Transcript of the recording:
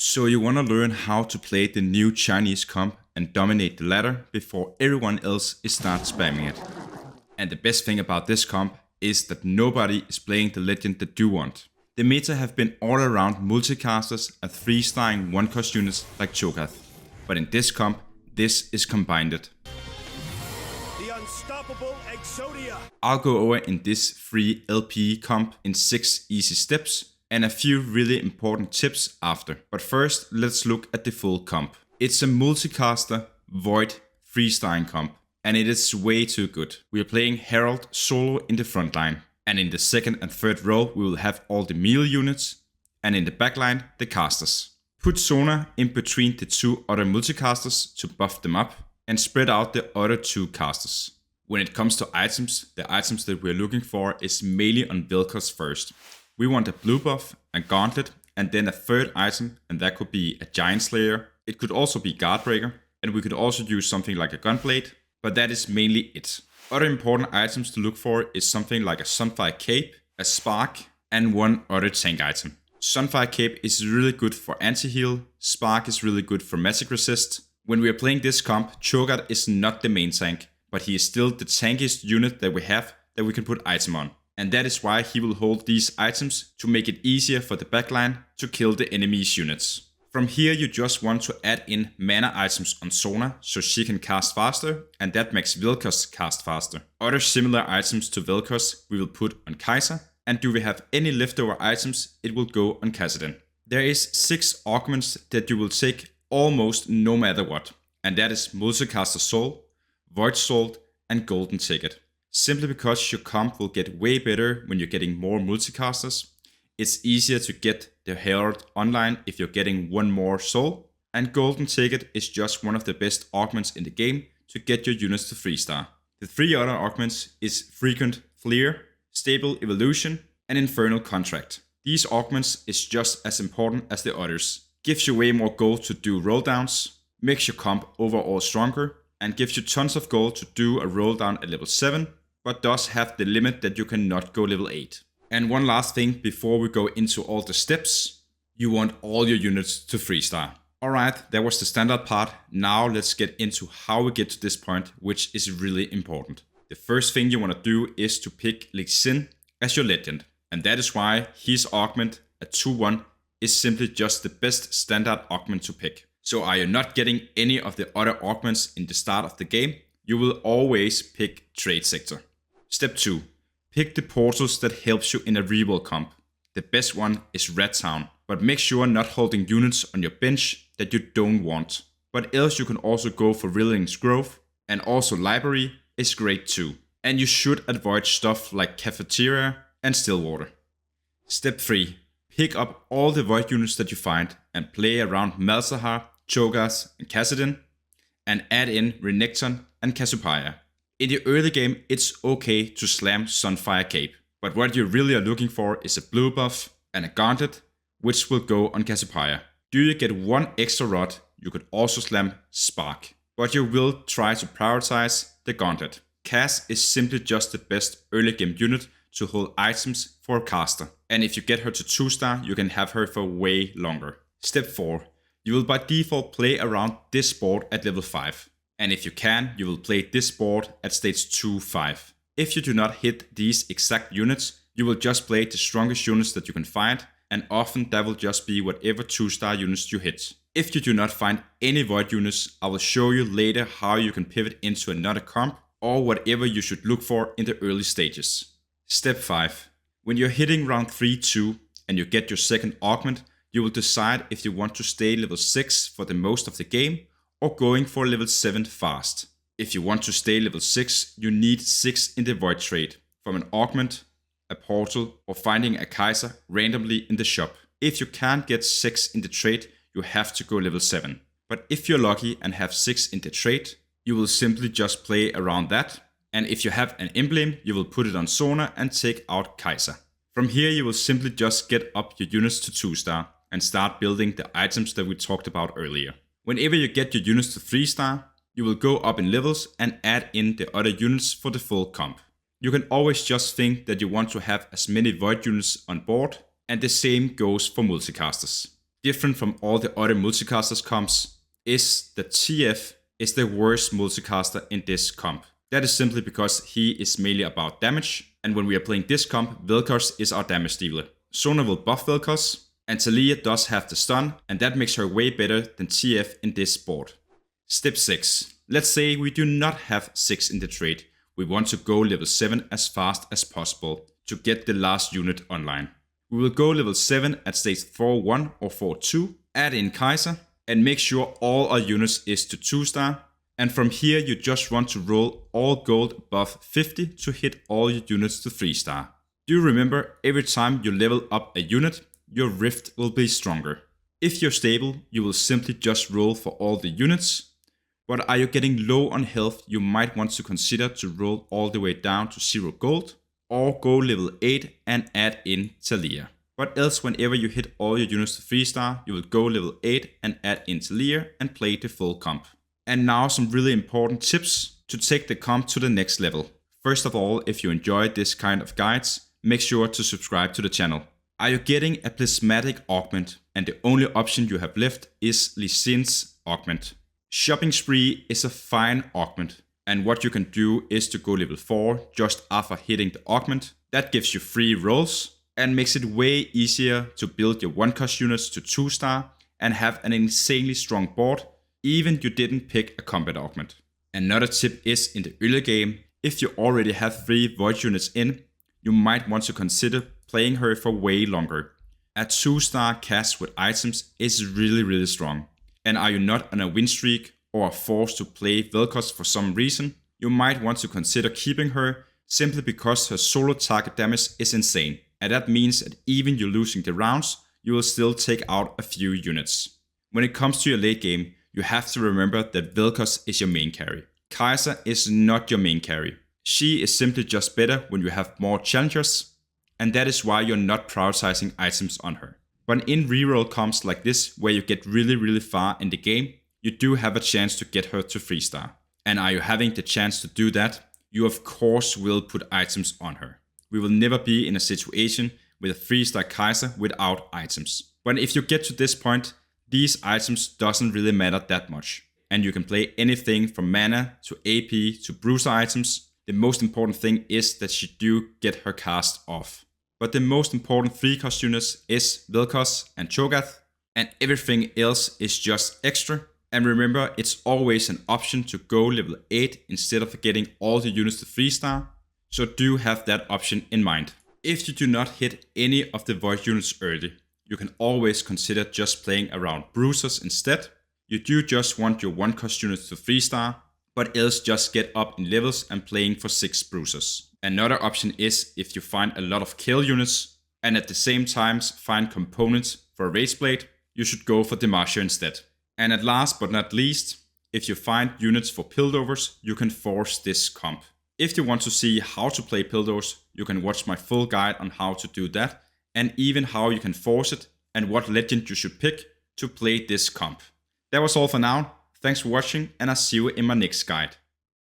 So you want to learn how to play the new Chinese comp and dominate the ladder before everyone else starts spamming it. And the best thing about this comp is that nobody is playing the legend that you want. The meta have been all around multicasters and 3-starring 1-cost units like Cho'Gath. But in this comp, this is combined. The unstoppable Exodia. I'll go over in this free LP comp in 6 easy steps and a few really important tips after. But first, let's look at the full comp. It's a multicaster, void, 3-starring comp, and it is way too good. We are playing Herald solo in the front line, and in the second and third row we will have all the melee units, and in the back line the casters. Put Sona in between the 2 other multicasters to buff them up, and spread out the other 2 casters. When it comes to items, the items that we're looking for is mainly on Velkoz first. We want a blue buff, a gauntlet, and then a third item, and that could be a Giant Slayer. It could also be Guardbreaker, and we could also use something like a Gunblade, but that is mainly it. Other important items to look for is something like a Sunfire Cape, a Spark, and 1 other tank item. Sunfire Cape is really good for anti-heal, Spark is really good for magic resist. When we are playing this comp, Cho'Gath is not the main tank, but he is still the tankiest unit that we have that we can put item on. And that is why he will hold these items to make it easier for the backline to kill the enemy's units. From here you just want to add in mana items on Sona so she can cast faster, and that makes Velkoz cast faster. Other similar items to Velkoz we will put on Kai'Sa, and do we have any leftover items, it will go on Kassadin. There is 6 augments that you will take almost no matter what, and that is Multicaster Soul, Void Salt, and Golden Ticket. Simply because your comp will get way better when you're getting more multicasters. It's easier to get the Herald online if you're getting 1 more soul, and Golden Ticket is just one of the best augments in the game to get your units to 3-star. The 3 other augments is Frequent Fleer, Stable Evolution, and Infernal Contract. These augments is just as important as the others. Gives you way more gold to do rolldowns, makes your comp overall stronger, and gives you tons of gold to do a rolldown at level 7, but does have the limit that you cannot go level 8. And one last thing before we go into all the steps, you want all your units to 3-star. Alright, that was the standard part. Now let's get into how we get to this point, which is really important. The first thing you want to do is to pick Lee Sin as your legend. And that is why his augment at 2-1 is simply just the best standard augment to pick. So are you not getting any of the other augments in the start of the game, you will always pick Trade Sector. Step 2. Pick the portals that helps you in a reroll comp. The best one is Rat Town, but make sure not holding units on your bench that you don't want. But else you can also go for Rilling's Grove, and also Library is great too. And you should avoid stuff like Cafeteria and Stillwater. Step 3. Pick up all the void units that you find and play around Malzahar, Cho'Gath, and Kassadin, and add in Renekton and Cassiopeia. In the early game, it's okay to slam Sunfire Cape, but what you really are looking for is a blue buff and a gauntlet, which will go on Cassiopeia. Do you get 1 extra rod, you could also slam Spark, but you will try to prioritize the gauntlet. Cass is simply just the best early game unit to hold items for a caster, and if you get her to 2-star, you can have her for way longer. Step 4. You will by default play around this board at level 5. And if you can, you will play this board at stage 2-5. If you do not hit these exact units, you will just play the strongest units that you can find, and often that will just be whatever 2-star units you hit. If you do not find any void units, I will show you later how you can pivot into another comp, or whatever you should look for in the early stages. Step 5. When you're hitting round 3-2 and you get your second augment, you will decide if you want to stay level 6 for the most of the game, or going for level 7 fast. If you want to stay level 6, you need 6 in the void trade, from an augment, a portal, or finding a Kai'Sa randomly in the shop. If you can't get 6 in the trade, you have to go level 7. But if you're lucky and have 6 in the trade, you will simply just play around that, and if you have an emblem, you will put it on Sona and take out Kai'Sa. From here you will simply just get up your units to 2-star and start building the items that we talked about earlier. Whenever you get your units to 3-star, you will go up in levels and add in the other units for the full comp. You can always just think that you want to have as many void units on board, and the same goes for multicasters. different from all the other multicasters comps, is that TF is the worst multicaster in this comp. That is simply because he is mainly about damage, and when we are playing this comp, Velkoz is our damage dealer. Sona will buff Velkoz, and Talia does have the stun, and that makes her way better than TF in this board. Step 6. Let's say we do not have 6 in the trade. We want to go level 7 as fast as possible to get the last unit online. We will go level 7 at stage 4-1 or 4-2, add in Kaiser, and make sure all our units is to 2-star. And from here you just want to roll all gold above 50 to hit all your units to 3-star. Do remember, every time you level up a unit, your rift will be stronger. If you're stable, you will simply just roll for all the units. But are you getting low on health, you might want to consider to roll all the way down to 0 gold, or go level 8 and add in Talia. But else, whenever you hit all your units to 3-star, you will go level 8 and add in Talia and play the full comp. And now some really important tips to take the comp to the next level. First of all, if you enjoy this kind of guides, make sure to subscribe to the channel. Are you getting a prismatic augment and the only option you have left is Lee Sin's augment? Shopping Spree is a fine augment, and what you can do is to go level 4 just after hitting the augment. That gives you free rolls and makes it way easier to build your 1-cost units to 2-star and have an insanely strong board, even you didn't pick a combat augment. Another tip is in the early game, if you already have 3 void units in, you might want to consider playing her for way longer. A 2-star cast with items is really strong. And are you not on a win streak or are forced to play Velkoz for some reason, you might want to consider keeping her simply because her solo target damage is insane. And that means that even you losing the rounds, you will still take out a few units. When it comes to your late game, you have to remember that Velkoz is your main carry. Kaiser is not your main carry. She is simply just better when you have more challengers, and that is why you're not prioritizing items on her. But in reroll comps like this, where you get really far in the game, you do have a chance to get her to 3-star. And are you having the chance to do that, you of course will put items on her. We will never be in a situation with a 3-star Kaiser without items. But if you get to this point, these items doesn't really matter that much. And you can play anything from mana to AP to bruiser items. The most important thing is that she do get her cast off. But the most important 3-cost units is Velkoz and Cho'Gath, and everything else is just extra. And remember, it's always an option to go level 8 instead of getting all the units to 3-star, so do have that option in mind. If you do not hit any of the void units early, you can always consider just playing around bruisers instead. You do just want your 1-cost units to 3-star, but else just get up in levels and playing for 6 bruisers. Another option is if you find a lot of kill units and at the same time find components for a Rage Blade, you should go for Demacia instead. And at last but not least, if you find units for Piltovers, you can force this comp. If you want to see how to play Piltovers, you can watch my full guide on how to do that, and even how you can force it and what legend you should pick to play this comp. That was all for now. Thanks for watching, and I'll see you in my next guide.